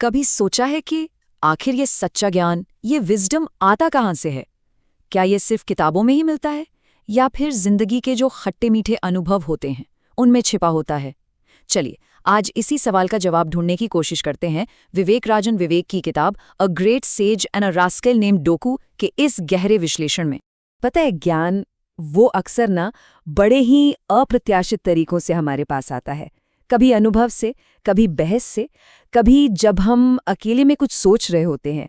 कभी सोचा है कि आखिर ये सच्चा ज्ञान, ये विजडम आता कहाँ से है? क्या ये सिर्फ किताबों में ही मिलता है या फिर जिंदगी के जो खट्टे मीठे अनुभव होते हैं उनमें छिपा होता है? चलिए आज इसी सवाल का जवाब ढूंढने की कोशिश करते हैं विवेक राजन विवेक की किताब a great sage and a rascal named Doku के इस गहरे विश्लेषण में। पता है, ज्ञान वो अक्सर ना बड़े ही अप्रत्याशित तरीकों से हमारे पास आता है। कभी अनुभव से, कभी बहस से, कभी जब हम अकेले में कुछ सोच रहे होते हैं,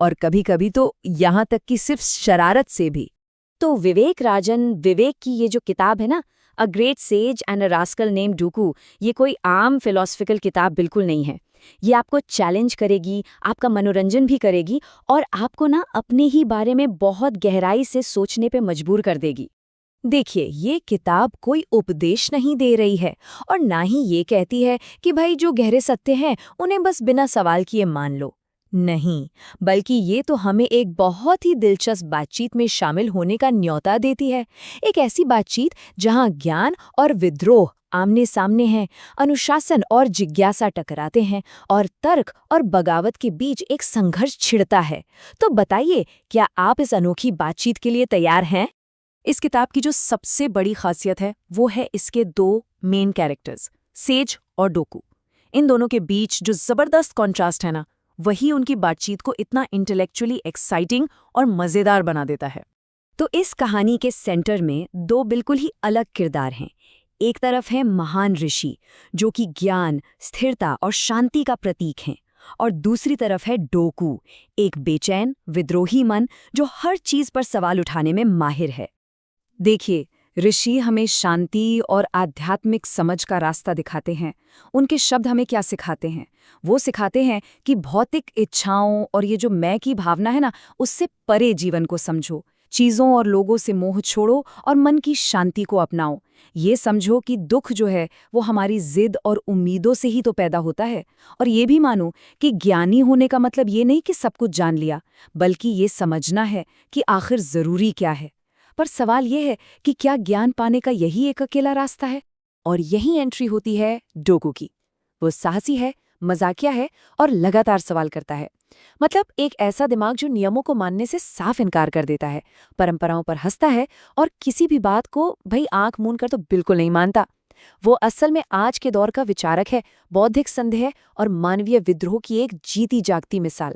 और कभी-कभी तो यहाँ तक कि सिर्फ शरारत से भी। तो विवेक राजन विवेक की ये जो किताब है ना, अ great sage and a rascal named Docu, ये कोई आम फिलोसफिकल किताब बिल्कुल नहीं है। ये आपको चैलेंज करेगी, आपका मनोरंजन भी करेगी और आपको ना अपने ही बारे में बहुत गहराई से सोचने पे मजबूर कर देगी। देखिए, ये किताब कोई उपदेश नहीं दे रही है और ना ही ये कहती है कि भाई जो गहरे सत्य हैं उन्हें बस बिना सवाल किए मान लो। नहीं, बल्कि ये तो हमें एक बहुत ही दिलचस्प बातचीत में शामिल होने का न्योता देती है। एक ऐसी बातचीत जहां ज्ञान और विद्रोह आमने सामने हैं, अनुशासन और जिज्ञासा टकराते हैं और तर्क और बगावत के बीच एक संघर्ष छिड़ता है। तो बताइए, क्या आप इस अनोखी बातचीत के लिए तैयार हैं? इस किताब की जो सबसे बड़ी खासियत है वो है इसके दो मेन कैरेक्टर्स, सेज और डोकू। इन दोनों के बीच जो जबरदस्त कॉन्ट्रास्ट है ना, वही उनकी बातचीत को इतना इंटेलेक्चुअली एक्साइटिंग और मजेदार बना देता है। तो इस कहानी के सेंटर में दो बिल्कुल ही अलग किरदार हैं। एक तरफ है महान ऋषि, जो कि ज्ञान, स्थिरता और शांति का प्रतीक हैं, और दूसरी तरफ है डोकू, एक बेचैन, विद्रोही मन जो हर चीज पर सवाल उठाने में माहिर है। देखिए, ऋषि हमें शांति और आध्यात्मिक समझ का रास्ता दिखाते हैं। उनके शब्द हमें क्या सिखाते हैं? वो सिखाते हैं कि भौतिक इच्छाओं और ये जो मैं की भावना है ना, उससे परे जीवन को समझो। चीज़ों और लोगों से मोह छोड़ो और मन की शांति को अपनाओ। ये समझो कि दुख जो है वो हमारी जिद और उम्मीदों से ही तो पैदा होता है। और ये भी मानो कि ज्ञानी होने का मतलब ये नहीं कि सब कुछ जान लिया, बल्कि ये समझना है कि आखिर ज़रूरी क्या है। पर सवाल यह है कि क्या ज्ञान पाने का यही एक अकेला रास्ता है? और यही एंट्री होती है डोकू की। वो साहसी है, मजाकिया है और लगातार सवाल करता है। मतलब एक ऐसा दिमाग जो नियमों को मानने से साफ इनकार कर देता है, परंपराओं पर हंसता है और किसी भी बात को भाई आंख मूंद कर तो बिल्कुल नहीं मानता। वो असल में आज के दौर का विचारक है, बौद्धिक संदेह और मानवीय विद्रोह की एक जीती जागती मिसाल।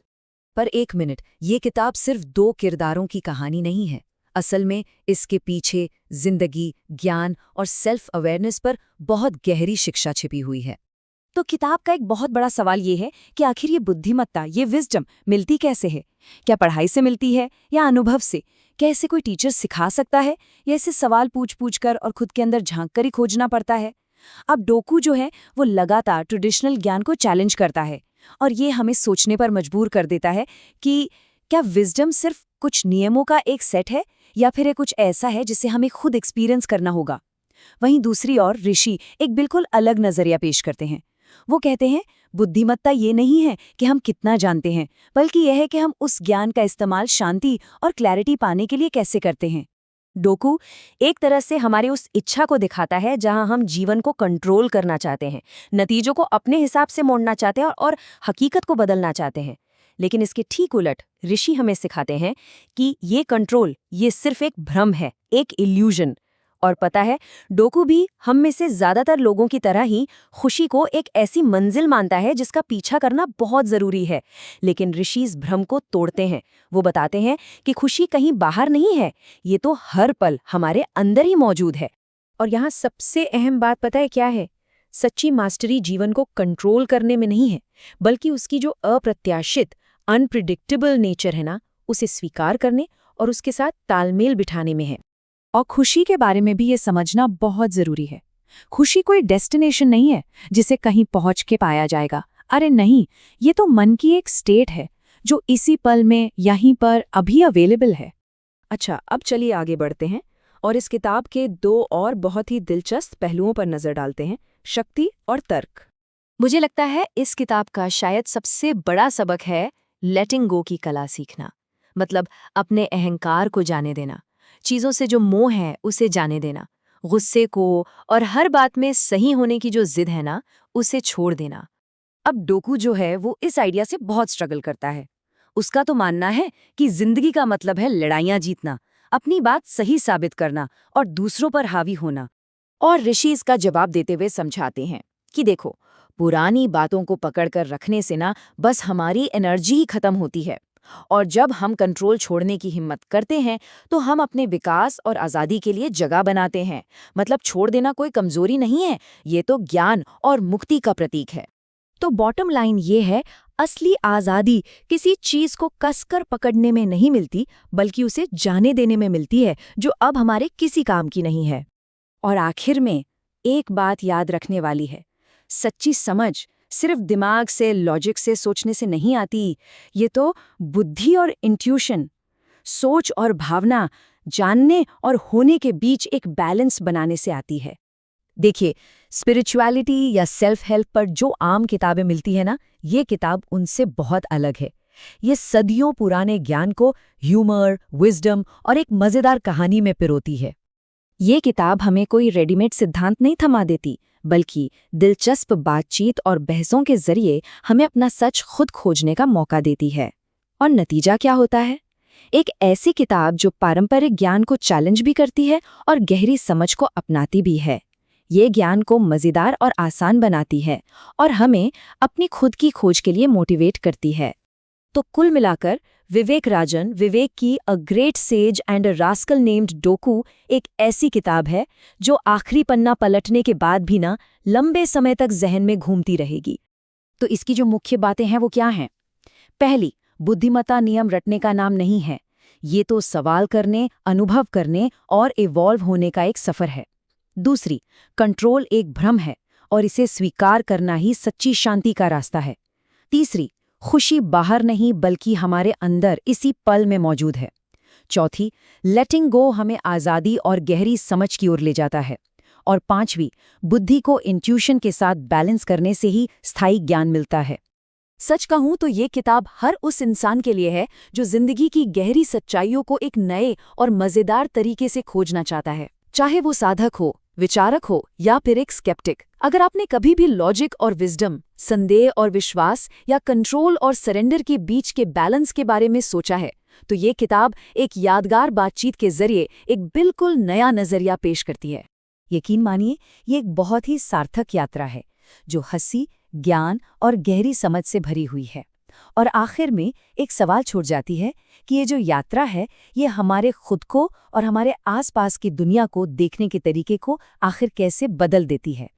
पर एक मिनट, ये किताब सिर्फ दो किरदारों की कहानी नहीं है। असल में इसके पीछे जिंदगी, ज्ञान और सेल्फ अवेयरनेस पर बहुत गहरी शिक्षा छिपी हुई है। तो किताब का एक बहुत बड़ा सवाल ये है कि आखिर ये बुद्धिमत्ता, ये विजडम मिलती कैसे है? क्या पढ़ाई से मिलती है या अनुभव से? क्या इसे कोई टीचर सिखा सकता है या इसे सवाल पूछ कर और खुद के अंदर झांक कर ही खोजना पड़ता है? अब डोकू जो है वो लगातार ट्रेडिशनल ज्ञान को चैलेंज करता है और ये हमें सोचने पर मजबूर कर देता है कि क्या विजडम सिर्फ कुछ नियमों का एक सेट है या फिर ये कुछ ऐसा है जिसे हमें खुद एक्सपीरियंस करना होगा। वहीं दूसरी ओर ऋषि एक बिल्कुल अलग नजरिया पेश करते हैं। वो कहते हैं बुद्धिमत्ता ये नहीं है कि हम कितना जानते हैं, बल्कि यह है कि हम उस ज्ञान का इस्तेमाल शांति और क्लैरिटी पाने के लिए कैसे करते हैं। डोकू एक तरह से हमारी उस इच्छा को दिखाता है जहां हम जीवन को कंट्रोल करना चाहते हैं, नतीजों को अपने हिसाब से मोड़ना चाहते हैं और हकीकत को बदलना चाहते हैं। लेकिन इसके ठीक उलट ऋषि हमें सिखाते हैं कि ये कंट्रोल, ये सिर्फ एक भ्रम है, एक इल्यूजन। और पता है, डोकू भी हम में से ज्यादातर लोगों की तरह ही खुशी को एक ऐसी मंजिल मानता है जिसका पीछा करना बहुत जरूरी है। लेकिन ऋषि इस भ्रम को तोड़ते हैं। वो बताते हैं कि खुशी कहीं बाहर नहीं है, ये तो हर पल हमारे अंदर ही मौजूद है। और यहाँ सबसे अहम बात पता है क्या है? सच्ची मास्टरी जीवन को कंट्रोल करने में नहीं है, बल्कि उसकी जो अप्रत्याशित, अनप्रिडिक्टेबल नेचर है ना, उसे स्वीकार करने और उसके साथ तालमेल बिठाने में है। और खुशी के बारे में भी ये समझना बहुत जरूरी है। खुशी कोई डेस्टिनेशन नहीं है जिसे कहीं पहुंच के पाया जाएगा। अरे नहीं, ये तो मन की एक स्टेट है जो इसी पल में यहीं पर अभी अवेलेबल है। अच्छा, अब चलिए आगे बढ़ते हैं और इस किताब के दो और बहुत ही दिलचस्प पहलुओं पर नजर डालते हैं, शक्ति और तर्क। मुझे लगता है इस किताब का शायद सबसे बड़ा सबक है लेटिंग गो की कला सीखना। मतलब अपने अहंकार को जाने देना, चीज़ों से जो मोह है उसे जाने देना, गुस्से को और हर बात में सही होने की जो जिद है ना, उसे छोड़ देना। अब डोकू जो है वो इस आइडिया से बहुत स्ट्रगल करता है। उसका तो मानना है कि जिंदगी का मतलब है लड़ाइयाँ जीतना, अपनी बात सही साबित करना और दूसरों पर हावी होना। और ऋषि इसका जवाब देते हुए समझाते हैं कि देखो, पुरानी बातों को पकड़कर रखने से ना बस हमारी एनर्जी ही खत्म होती है, और जब हम कंट्रोल छोड़ने की हिम्मत करते हैं तो हम अपने विकास और आज़ादी के लिए जगह बनाते हैं। मतलब छोड़ देना कोई कमजोरी नहीं है, ये तो ज्ञान और मुक्ति का प्रतीक है। तो बॉटम लाइन ये है, असली आज़ादी किसी चीज को कसकर पकड़ने में नहीं मिलती, बल्कि उसे जाने देने में मिलती है, जो अब हमारे किसी काम की नहीं है। और आखिर में एक बात याद रखने वाली है, सच्ची समझ सिर्फ दिमाग से, लॉजिक से, सोचने से नहीं आती। ये तो बुद्धि और इंट्यूशन, सोच और भावना, जानने और होने के बीच एक बैलेंस बनाने से आती है। देखिए, स्पिरिचुअलिटी या सेल्फ हेल्प पर जो आम किताबें मिलती है ना, ये किताब उनसे बहुत अलग है। ये सदियों पुराने ज्ञान को ह्यूमर, विजडम और एक मज़ेदार कहानी में पिरोती है। ये किताब हमें कोई रेडीमेड सिद्धांत नहीं थमा देती, बल्कि दिलचस्प बातचीत और बहसों के जरिए हमें अपना सच खुद खोजने का मौका देती है। और नतीजा क्या होता है? एक ऐसी किताब जो पारंपरिक ज्ञान को चैलेंज भी करती है और गहरी समझ को अपनाती भी है। ये ज्ञान को मज़ेदार और आसान बनाती है और हमें अपनी खुद की खोज के लिए मोटिवेट करती है। तो कुल मिलाकर विवेक राजन, विवेक की अ great sage and a rascal named Docu एक ऐसी किताब है जो आखिरी पन्ना पलटने के बाद भी ना लंबे समय तक जहन में घूमती रहेगी। तो इसकी जो मुख्य बातें हैं वो क्या हैं? पहली, बुद्धिमत्ता नियम रटने का नाम नहीं है। ये तो सवाल करने, अनुभव करने और इवॉल्व होने का एक सफ़र है। दूसरी, कंट्रोल एक भ्रम है और इसे स्वीकार करना ही सच्ची शांति का रास्ता है। तीसरी, खुशी बाहर नहीं बल्कि हमारे अंदर इसी पल में मौजूद है। चौथी, लेटिंग गो हमें आज़ादी और गहरी समझ की ओर ले जाता है। और पांचवी, बुद्धि को इंट्यूशन के साथ बैलेंस करने से ही स्थायी ज्ञान मिलता है। सच कहूं तो ये किताब हर उस इंसान के लिए है जो जिंदगी की गहरी सच्चाइयों को एक नए और मज़ेदार तरीके से खोजना चाहता है, चाहे वो साधक हो, विचारक हो या फिर एक स्केप्टिक। अगर आपने कभी भी लॉजिक और विजडम, संदेह और विश्वास या कंट्रोल और सरेंडर के बीच के बैलेंस के बारे में सोचा है, तो ये किताब एक यादगार बातचीत के जरिए एक बिल्कुल नया नजरिया पेश करती है। यकीन मानिए, ये एक बहुत ही सार्थक यात्रा है जो हंसी, ज्ञान और गहरी समझ से भरी हुई है। और आखिर में एक सवाल छूट जाती है कि ये जो यात्रा है, ये हमारे खुद को और हमारे आसपास की दुनिया को देखने के तरीके को आखिर कैसे बदल देती है।